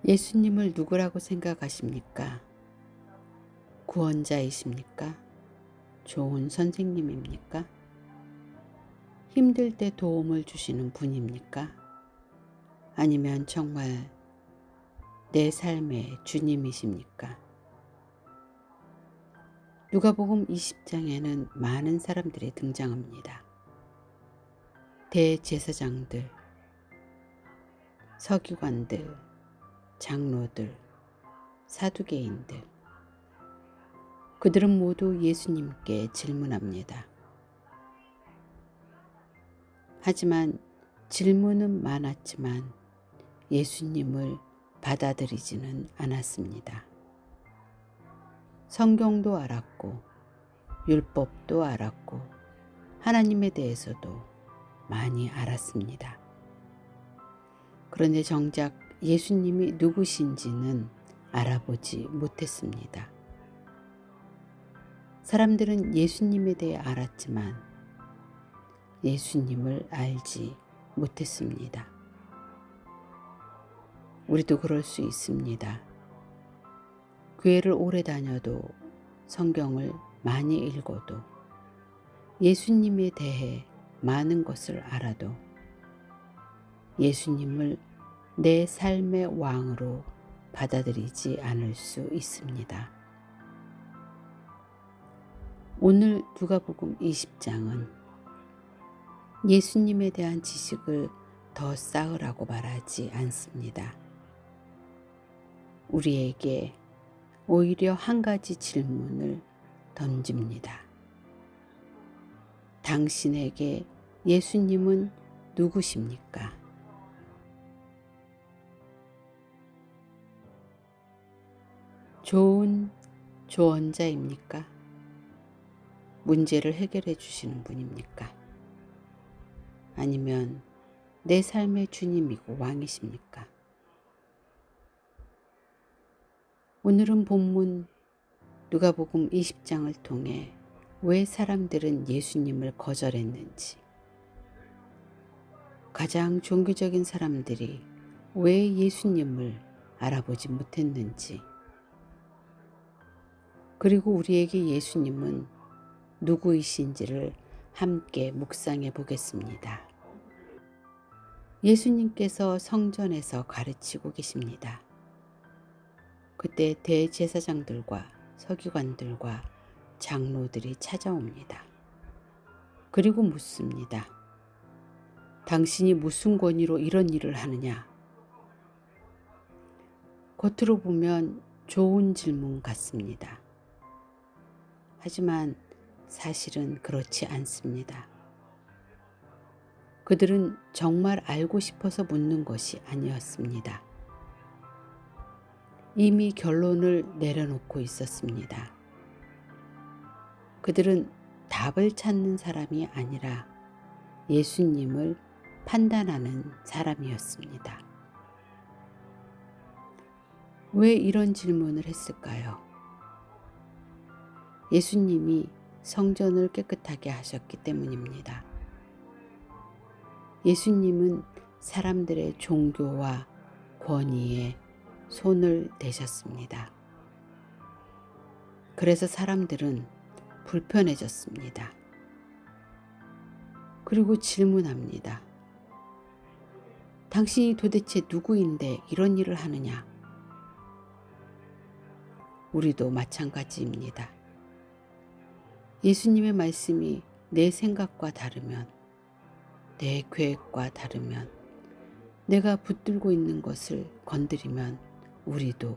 예수님을 누구라고 생각하십니까? 구원자이십니까? 좋은 선생님입니까? 힘들 때 도움을 주시는 분입니까? 아니면 정말 내 삶의 주님이십니까? 누가복음 20장에는 많은 사람들이 등장합니다. 대제사장들, 서기관들, 장로들, 사두개인들. 그들은 모두 예수님께 질문합니다. 하지만 질문은 많았지만 예수님을 받아들이지는 않았습니다. 성경도 알았고 율법도 알았고 하나님에 대해서도 많이 알았습니다. 그런데 정작 예수님이 누구신지는 알아보지 못했습니다. 사람들은 예수님에 대해 알았지만 예수님을 알지 못했습니다. 우리도 그럴 수 있습니다. 교회를 오래 다녀도 성경을 많이 읽어도 예수님에 대해 많은 것을 알아도 예수님을 내 삶의 왕으로 받아들이지 않을 수 있습니다. 오늘 누가복음 20장은 예수님에 대한 지식을 더 쌓으라고 말하지 않습니다. 우리에게 오히려 한 가지 질문을 던집니다. 당신에게 예수님은 누구십니까? 좋은 조언자입니까? 문제를 해결해 주시는 분입니까? 아니면 내 삶의 주님이고 왕이십니까? 오늘은 본문 누가복음 20장을 통해 왜 사람들은 예수님을 거절했는지, 가장 종교적인 사람들이 왜 예수님을 알아보지 못했는지, 그리고 우리에게 예수님은 누구이신지를 함께 묵상해 보겠습니다. 예수님께서 성전에서 가르치고 계십니다. 그때 대제사장들과 서기관들과 장로들이 찾아옵니다. 그리고 묻습니다. 당신이 무슨 권위로 이런 일을 하느냐? 겉으로 보면 좋은 질문 같습니다. 하지만 사실은 그렇지 않습니다. 그들은 정말 알고 싶어서 묻는 것이 아니었습니다. 이미 결론을 내려놓고 있었습니다. 그들은 답을 찾는 사람이 아니라 예수님을 판단하는 사람이었습니다. 왜 이런 질문을 했을까요? 예수님이 성전을 깨끗하게 하셨기 때문입니다. 예수님은 사람들의 종교와 권위에 손을 대셨습니다. 그래서 사람들은 불편해졌습니다. 그리고 질문합니다. 당신이 도대체 누구인데 이런 일을 하느냐? 우리도 마찬가지입니다. 예수님의 말씀이 내 생각과 다르면, 내 계획과 다르면, 내가 붙들고 있는 것을 건드리면 우리도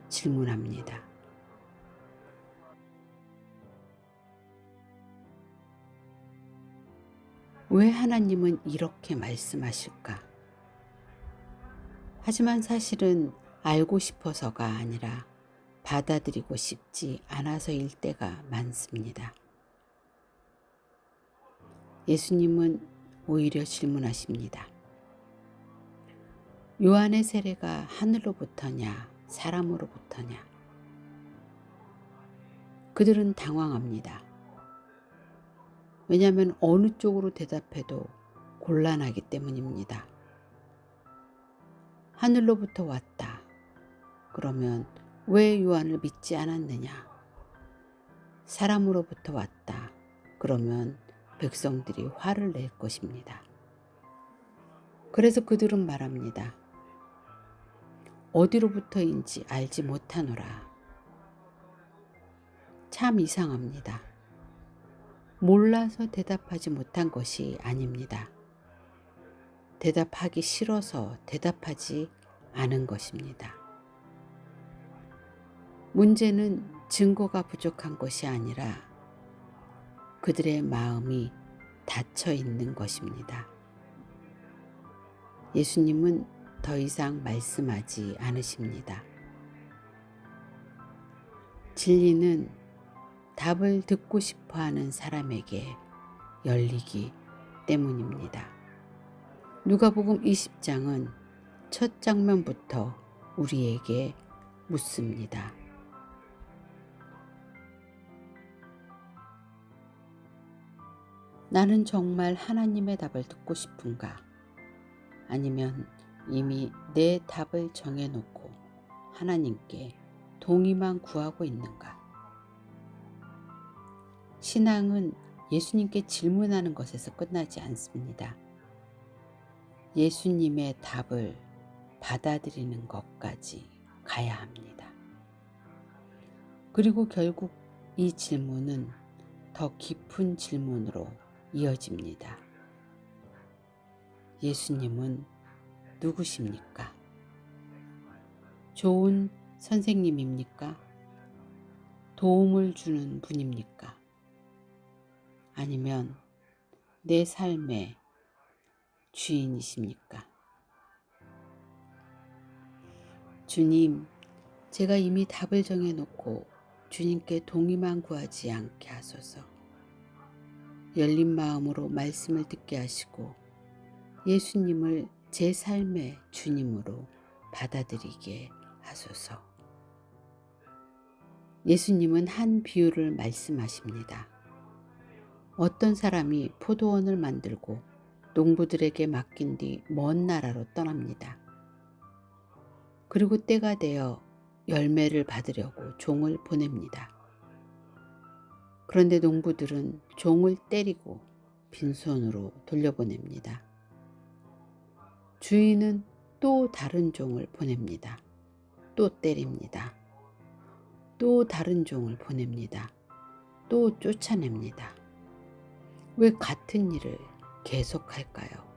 질문합니다. 왜 하나님은 이렇게 말씀하실까? 하지만 사실은 알고 싶어서가 아니라 받아들이고 싶지 않아서일 때가 많습니다. 예수님은 오히려 질문하십니다. 요한의 세례가 하늘로부터냐, 사람으로부터냐? 그들은 당황합니다. 왜냐하면 어느 쪽으로 대답해도 곤란하기 때문입니다. 하늘로부터 왔다, 그러면 왜 요한을 믿지 않았느냐? 사람으로부터 왔다. 그러면 백성들이 화를 낼 것입니다. 그래서 그들은 말합니다. 어디로부터인지 알지 못하노라. 참 이상합니다. 몰라서 대답하지 못한 것이 아닙니다. 대답하기 싫어서 대답하지 않은 것입니다. 문제는 증거가 부족한 것이 아니라 그들의 마음이 닫혀 있는 것입니다. 예수님은 더 이상 말씀하지 않으십니다. 진리는 답을 듣고 싶어 하는 사람에게 열리기 때문입니다. 누가복음 20장은 첫 장면부터 우리에게 묻습니다. 나는 정말 하나님의 답을 듣고 싶은가? 아니면 이미 내 답을 정해놓고 하나님께 동의만 구하고 있는가? 신앙은 예수님께 질문하는 것에서 끝나지 않습니다. 예수님의 답을 받아들이는 것까지 가야 합니다. 그리고 결국 이 질문은 더 깊은 질문으로 이어집니다. 예수님은 누구십니까? 좋은 선생님입니까? 도움을 주는 분입니까? 아니면 내 삶의 주인이십니까? 주님, 제가 이미 답을 정해놓고 주님께 동의만 구하지 않게 하소서. 열린 마음으로 말씀을 듣게 하시고 예수님을 제 삶의 주님으로 받아들이게 하소서. 예수님은 한 비유를 말씀하십니다. 어떤 사람이 포도원을 만들고 농부들에게 맡긴 뒤 먼 나라로 떠납니다. 그리고 때가 되어 열매를 받으려고 종을 보냅니다. 그런데 농부들은 종을 때리고 빈손으로 돌려보냅니다. 주인은 또 다른 종을 보냅니다. 또 때립니다. 또 다른 종을 보냅니다. 또 쫓아냅니다. 왜 같은 일을 계속할까요?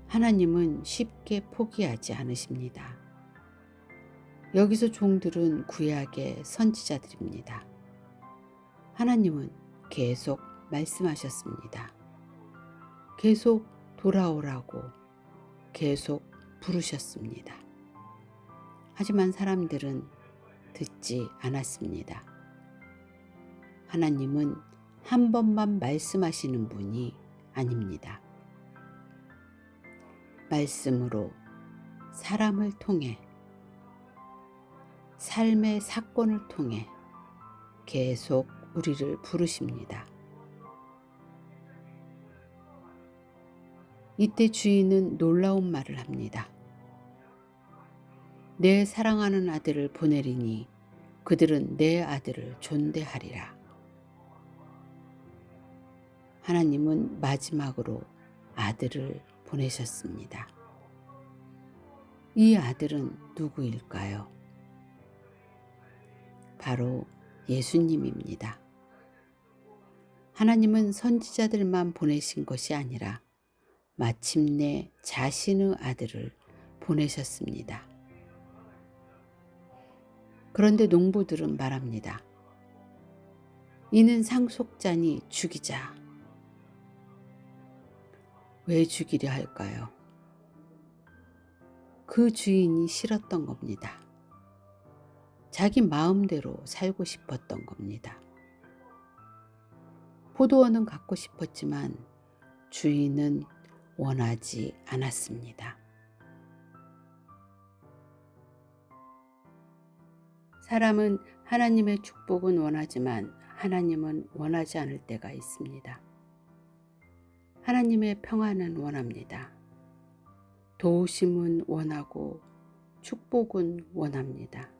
하나님은 쉽게 포기하지 않으십니다. 여기서 종들은 구약의 선지자들입니다. 하나님은 계속 말씀하셨습니다. 계속 돌아오라고 계속 부르셨습니다. 하지만 사람들은 듣지 않았습니다. 하나님은 한 번만 말씀하시는 분이 아닙니다. 말씀으로 사람을 통해 삶의 사건을 통해 계속 우리를 부르십니다. 이때 주인은 놀라운 말을 합니다. 내 사랑하는 아들을 보내리니 그들은 내 아들을 존대하리라. 하나님은 마지막으로 아들을 보내셨습니다. 이 아들은 누구일까요? 바로 예수님입니다. 하나님은 선지자들만 보내신 것이 아니라 마침내 자신의 아들을 보내셨습니다. 그런데 농부들은 말합니다. 이는 상속자니 죽이자. 왜 죽이려 할까요? 그 주인이 싫었던 겁니다. 자기 마음대로 살고 싶었던 겁니다. 포도원은 갖고 싶었지만 주인은 원하지 않았습니다. 사람은 하나님의 축복은 원하지만 하나님은 원하지 않을 때가 있습니다. 하나님의 평안은 원합니다. 도우심은 원하고 축복은 원합니다.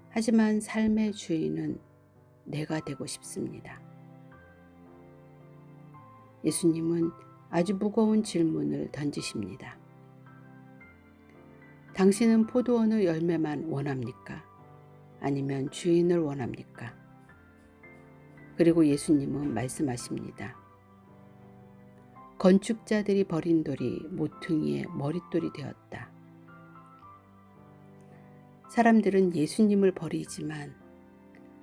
하지만 삶의 주인은 내가 되고 싶습니다. 예수님은 아주 무거운 질문을 던지십니다. 당신은 포도원의 열매만 원합니까? 아니면 주인을 원합니까? 그리고 예수님은 말씀하십니다. 건축자들이 버린 돌이 모퉁이의 머릿돌이 되었다. 사람들은 예수님을 버리지만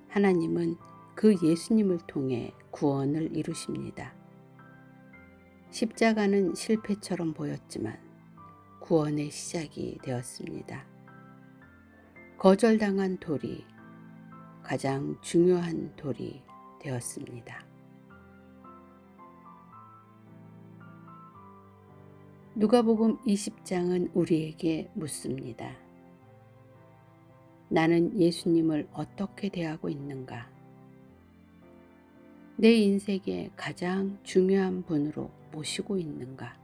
하나님은 그 예수님을 통해 구원을 이루십니다. 십자가는 실패처럼 보였지만 구원의 시작이 되었습니다. 거절당한 돌이 가장 중요한 돌이 되었습니다. 누가복음 20장은 우리에게 묻습니다. 나는 예수님을 어떻게 대하고 있는가? 내 인생의 가장 중요한 분으로 모시고 있는가?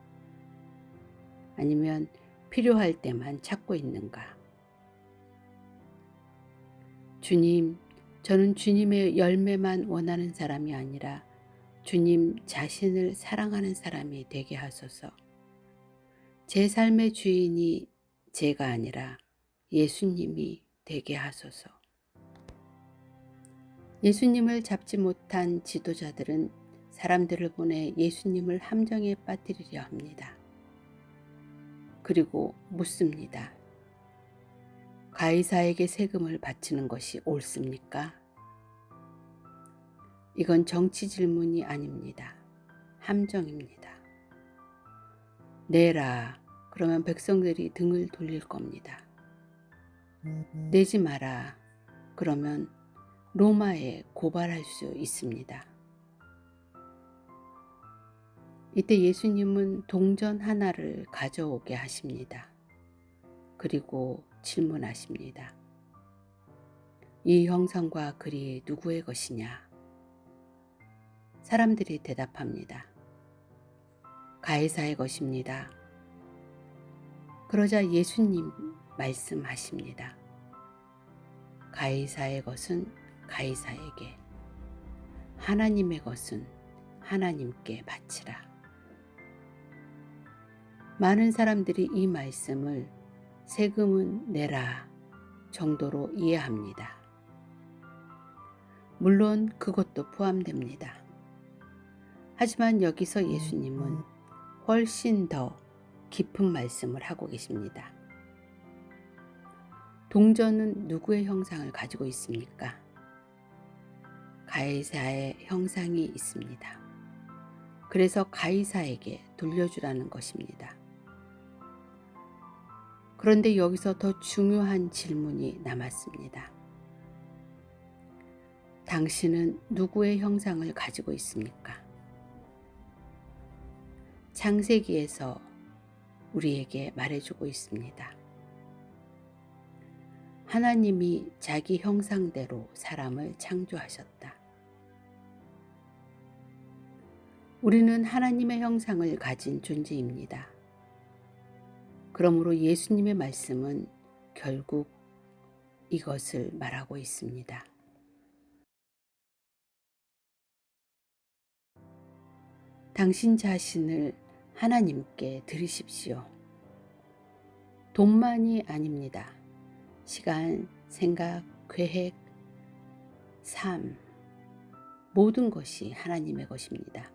아니면 필요할 때만 찾고 있는가? 주님, 저는 주님의 열매만 원하는 사람이 아니라 주님 자신을 사랑하는 사람이 되게 하소서. 제 삶의 주인이 제가 아니라 예수님이 되게 하소서. 예수님을 잡지 못한 지도자들은 사람들을 보내 예수님을 함정에 빠뜨리려 합니다. 그리고 묻습니다. 가이사에게 세금을 바치는 것이 옳습니까? 이건 정치 질문이 아닙니다. 함정입니다. 내라, 그러면 백성들이 등을 돌릴 겁니다. 내지 마라, 그러면 로마에 고발할 수 있습니다. 이때 예수님은 동전 하나를 가져오게 하십니다. 그리고 질문하십니다. 이 형상과 글이 누구의 것이냐? 사람들이 대답합니다. 가이사의 것입니다. 그러자 예수님 말씀하십니다. 가이사의 것은 가이사에게, 하나님의 것은 하나님께 바치라. 많은 사람들이 이 말씀을 세금은 내라 정도로 이해합니다. 물론 그것도 포함됩니다. 하지만 여기서 예수님은 훨씬 더 깊은 말씀을 하고 계십니다. 동전은 누구의 형상을 가지고 있습니까? 가이사의 형상이 있습니다. 그래서 가이사에게 돌려주라는 것입니다. 그런데 여기서 더 중요한 질문이 남았습니다. 당신은 누구의 형상을 가지고 있습니까? 창세기에서 우리에게 말해주고 있습니다. 하나님이 자기 형상대로 사람을 창조하셨다. 우리는 하나님의 형상을 가진 존재입니다. 그러므로 예수님의 말씀은 결국 이것을 말하고 있습니다. 당신 자신을 하나님께 드리십시오. 돈만이 아닙니다. 시간, 생각, 계획, 삶, 모든 것이 하나님의 것입니다.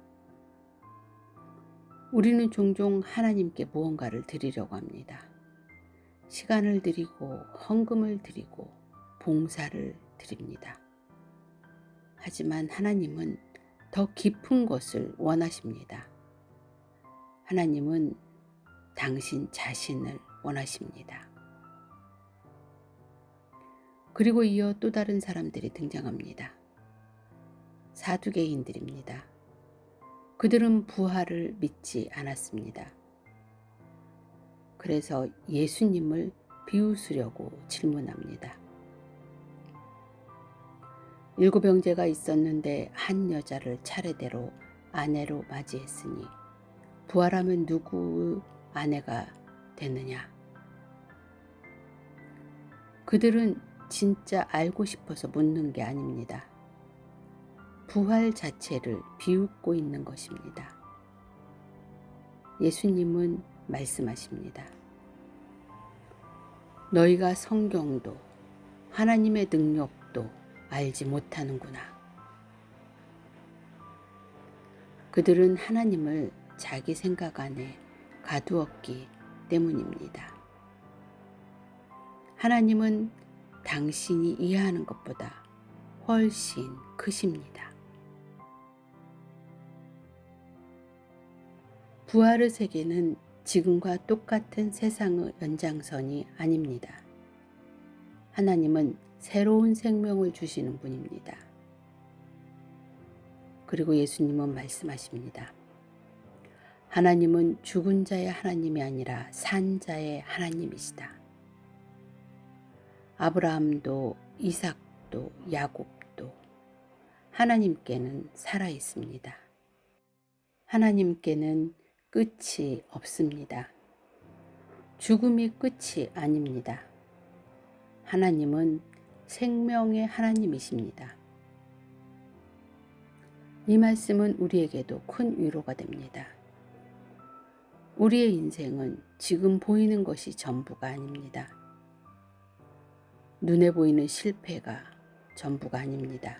우리는 종종 하나님께 무언가를 드리려고 합니다. 시간을 드리고 헌금을 드리고 봉사를 드립니다. 하지만 하나님은 더 깊은 것을 원하십니다. 하나님은 당신 자신을 원하십니다. 그리고 이어 또 다른 사람들이 등장합니다. 사두개인들입니다. 그들은 부활을 믿지 않았습니다. 그래서 예수님을 비웃으려고 질문합니다. 7 형제가 있었는데 한 여자를 차례대로 아내로 맞이했으니 부활하면 누구의 아내가 됐느냐? 그들은 진짜 알고 싶어서 묻는 게 아닙니다. 부활 자체를 비웃고 있는 것입니다. 예수님은 말씀하십니다. 너희가 성경도 하나님의 능력도 알지 못하는구나. 그들은 하나님을 자기 생각 안에 가두었기 때문입니다. 하나님은 당신이 이해하는 것보다 훨씬 크십니다. 부활의 세계는 지금과 똑같은 세상의 연장선이 아닙니다. 하나님은 새로운 생명을 주시는 분입니다. 그리고 예수님은 말씀하십니다. 하나님은 죽은 자의 하나님이 아니라 산 자의 하나님이시다. 아브라함도 이삭도 야곱도 하나님께는 살아 있습니다. 하나님께는 끝이 없습니다. 죽음이 끝이 아닙니다. 하나님은 생명의 하나님이십니다. 이 말씀은 우리에게도 큰 위로가 됩니다. 우리의 인생은 지금 보이는 것이 전부가 아닙니다. 눈에 보이는 실패가 전부가 아닙니다.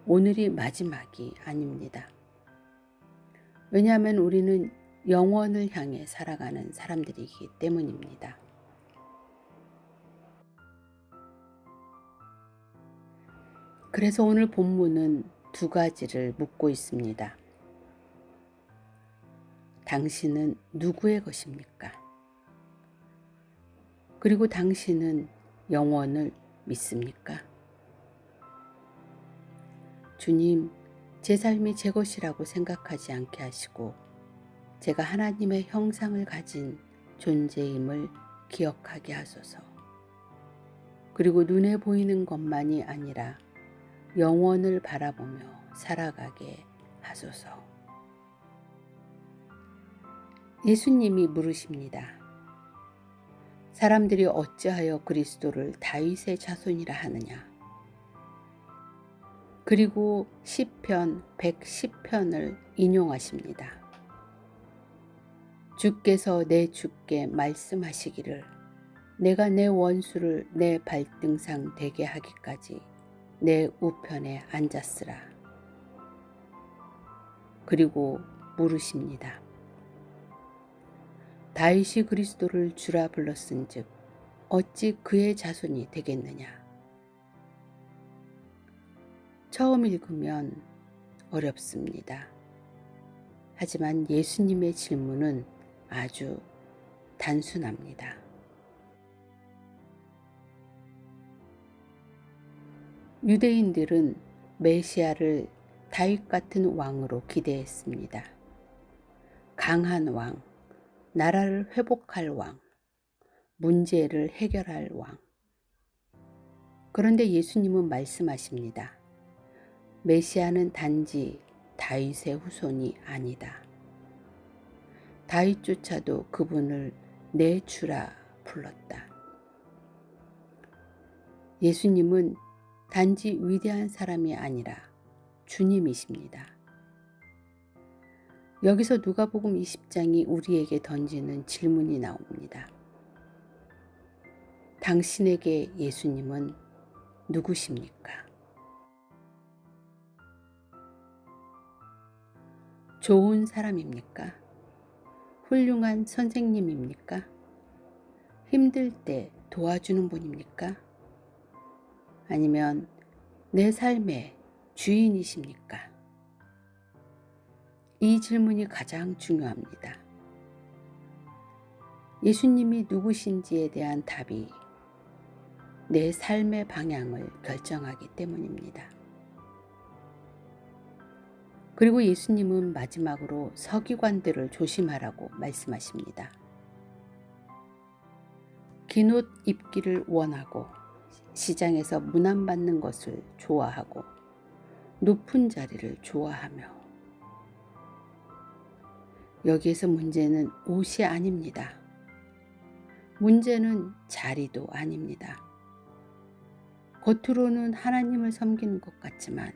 오늘이 마지막이 아닙니다. 왜냐하면 우리는 영원을 향해 살아가는 사람들이기 때문입니다. 그래서 오늘 본문은 두 가지를 묻고 있습니다. 당신은 누구의 것입니까? 그리고 당신은 영원을 믿습니까? 주님, 제 삶이 제 것이라고 생각하지 않게 하시고 제가 하나님의 형상을 가진 존재임을 기억하게 하소서. 그리고 눈에 보이는 것만이 아니라 영원을 바라보며 살아가게 하소서. 예수님이 물으십니다. 사람들이 어찌하여 그리스도를 다윗의 자손이라 하느냐? 그리고 시편 110편을 인용하십니다. 주께서 내 주께 말씀하시기를 내가 내 원수를 내 발등상 되게 하기까지 내 우편에 앉았으라. 그리고 물으십니다. 다윗이 그리스도를 주라 불렀은즉 어찌 그의 자손이 되겠느냐? 처음 읽으면 어렵습니다. 하지만 예수님의 질문은 아주 단순합니다. 유대인들은 메시아를 다윗 같은 왕으로 기대했습니다. 강한 왕, 나라를 회복할 왕, 문제를 해결할 왕. 그런데 예수님은 말씀하십니다. 메시아는 단지 다윗의 후손이 아니다. 다윗조차도 그분을 내 주라 불렀다. 예수님은 단지 위대한 사람이 아니라 주님이십니다. 여기서 누가복음 20장이 우리에게 던지는 질문이 나옵니다. 당신에게 예수님은 누구십니까? 좋은 사람입니까? 훌륭한 선생님입니까? 힘들 때 도와주는 분입니까? 아니면 내 삶의 주인이십니까? 이 질문이 가장 중요합니다. 예수님이 누구신지에 대한 답이 내 삶의 방향을 결정하기 때문입니다. 그리고 예수님은 마지막으로 서기관들을 조심하라고 말씀하십니다. 긴 옷 입기를 원하고 시장에서 문안받는 것을 좋아하고 높은 자리를 좋아하며. 여기에서 문제는 옷이 아닙니다. 문제는 자리도 아닙니다. 겉으로는 하나님을 섬기는 것 같지만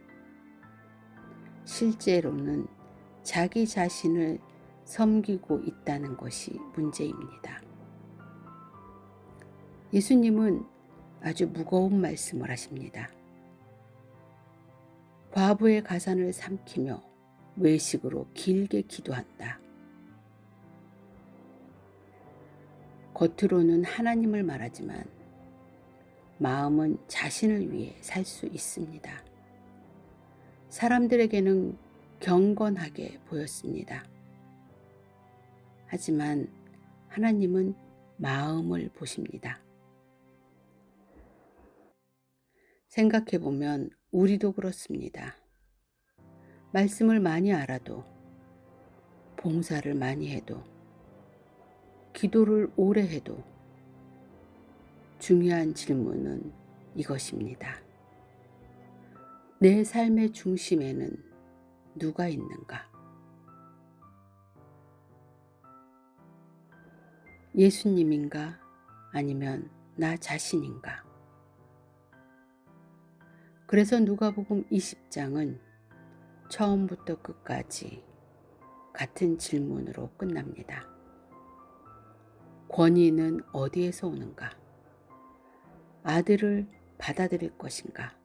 실제로는 자기 자신을 섬기고 있다는 것이 문제입니다. 예수님은 아주 무거운 말씀을 하십니다. 과부의 가산을 삼키며 외식으로 길게 기도한다. 겉으로는 하나님을 말하지만 마음은 자신을 위해 살 수 있습니다. 사람들에게는 경건하게 보였습니다. 하지만 하나님은 마음을 보십니다. 생각해보면 우리도 그렇습니다. 말씀을 많이 알아도, 봉사를 많이 해도, 기도를 오래 해도 중요한 질문은 이것입니다. 내 삶의 중심에는 누가 있는가? 예수님인가? 아니면 나 자신인가? 그래서 누가복음 20장은 처음부터 끝까지 같은 질문으로 끝납니다. 권위는 어디에서 오는가? 아들을 받아들일 것인가?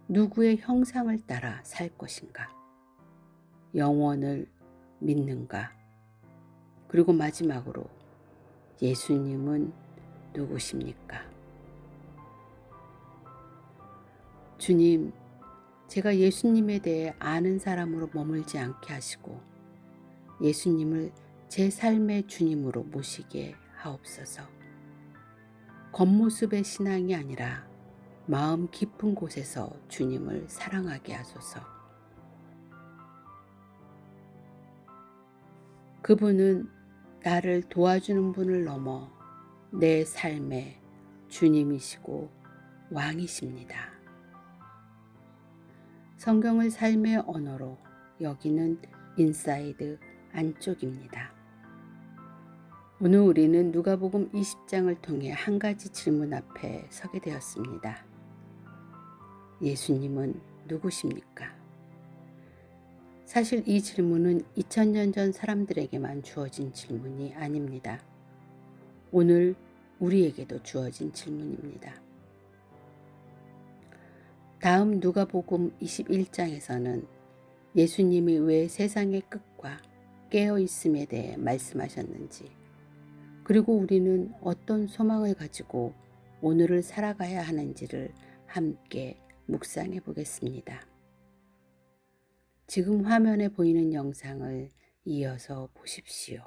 누구의 형상을 따라 살 것인가? 영원을 믿는가? 그리고 마지막으로 예수님은 누구십니까? 주님, 제가 예수님에 대해 아는 사람으로 머물지 않게 하시고 예수님을 제 삶의 주님으로 모시게 하옵소서. 겉모습의 신앙이 아니라 마음 깊은 곳에서 주님을 사랑하게 하소서. 그분은 나를 도와주는 분을 넘어 내 삶의 주님이시고 왕이십니다. 성경을 삶의 언어로 여기는 인사이드 안쪽입니다. 오늘 우리는 누가복음 20장을 통해 한 가지 질문 앞에 서게 되었습니다. 예수님은 누구십니까? 사실 이 질문은 2000년 전 사람들에게만 주어진 질문이 아닙니다. 오늘 우리에게도 주어진 질문입니다. 다음 누가복음 21장에서는 예수님이 왜 세상의 끝과 깨어있음에 대해 말씀하셨는지, 그리고 우리는 어떤 소망을 가지고 오늘을 살아가야 하는지를 함께 묵상해 보겠습니다. 지금 화면에 보이는 영상을 이어서 보십시오.